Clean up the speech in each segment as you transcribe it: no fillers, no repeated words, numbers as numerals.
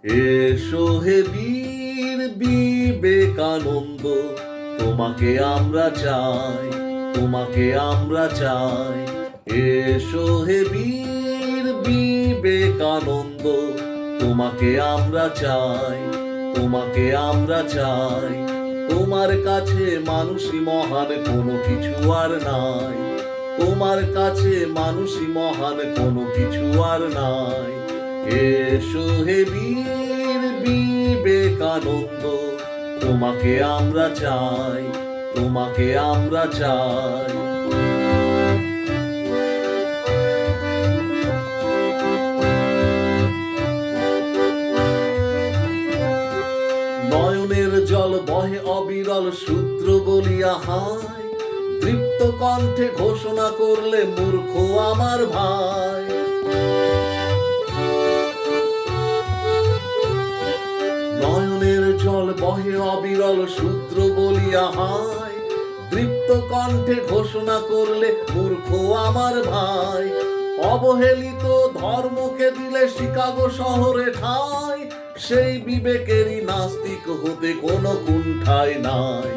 এসো হে বীর বিবেকানন্দ, তোমাকে আমরা চাই, তোমাকে আমরা চাই। এসো হে বীর বিবেকানন্দ, তোমাকে আমরা চাই, তোমাকে আমরা চাই। তোমার কাছে মানুষই মহান, কোনো কিছু আর নাই। তোমার কাছে মানুষই মহান, কোনো কিছু আর নাই। এসো হে বীর বিবেকানন্দ, তোমাকে আমরা চাই, তোমাকে আমরা চাই। নয়নের জল বহে অবিরল শূদ্র বলিয়া হায়, তৃপ্ত কণ্ঠে ঘোষণা করলে মূর্খ আমার ভাই। নয়নের জল বহে অবিরল শূদ্র বলিয়া হায়, তৃপ্ত কণ্ঠে ঘোষণা করলে মূর্খ আমার ভাই। অবহেলিত ধর্মকে দিলে শিকাগো শহরে ঠাঁই, সেই বিবেকেরই নাস্তিক হতে কোনো কুণ্ঠাই নাই।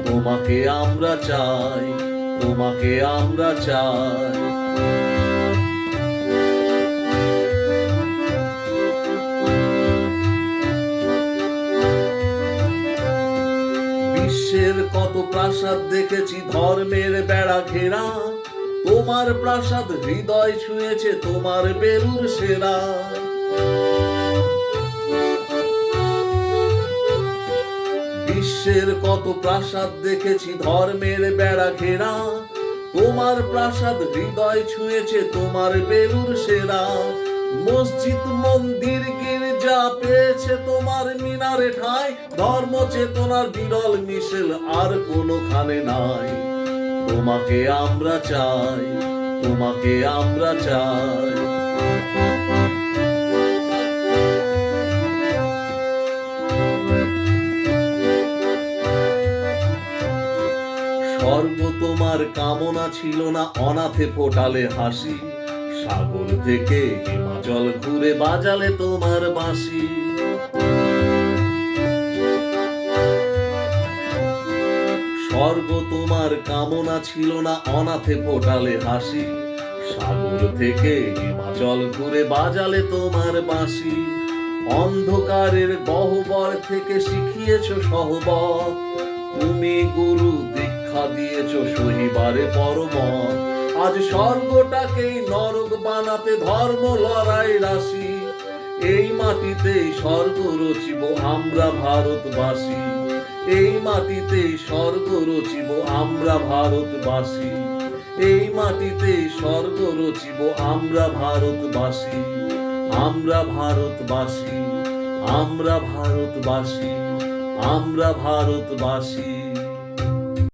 তোমাকে আমরা চাই, তোমাকে আমরা চাই। বিশ্বের কত প্রাসাদ দেখেছি ধর্মের বেড়া ঘেরা, তোমার প্রাসাদ হৃদয় ছুঁয়েছে, তোমার বেলুর সেরা। বিশ্বের কত প্রাসাদ দেখেছি ধর্মের বেড়া ঘেরা, তোমার প্রাসাদ হৃদয় ছুঁয়েছে, তোমার বেলুর সেরা। মসজিদ মন্দির গির্জা পেয়েছে তোমার মিনারে ঠাঁই, ধর্ম চেতনার বিরল মিশেল আর কোনোখানে নাই। তোমাকে আমরা চাই, তোমাকে আমরা চাই। স্বর্গ তোমার কামনা ছিল না, অনাথে ফোটালে হাসি। সাগর থেকে হিমাচল ঘুরে বাজালে তোমার বাঁশি। স্বর্গ তোমার কামনা ছিল না, অনাথে ফোটালে হাসি। সাগর থেকে হিমাচল ঘুরে বাজালে তোমার বাঁশি। অন্ধকারের গহ্বর থেকে শিখিয়েছ সহবত, তুমি গুরু দীক্ষা দিয়েছ সহিবারে পরমত। আজ স্বর্গটাকেই নরক বানাতে ধর্ম লড়াই রাশি। এই মাটিতেই স্বর্গ রচিব আমরা ভারতবাসী, এই মাটিতেই স্বর্গ রচিব আমরা ভারতবাসী, এই মাটিতেই স্বর্গ রচিব আমরা ভারতবাসী। আমরা ভারতবাসী, আমরা ভারতবাসী, আমরা ভারতবাসী।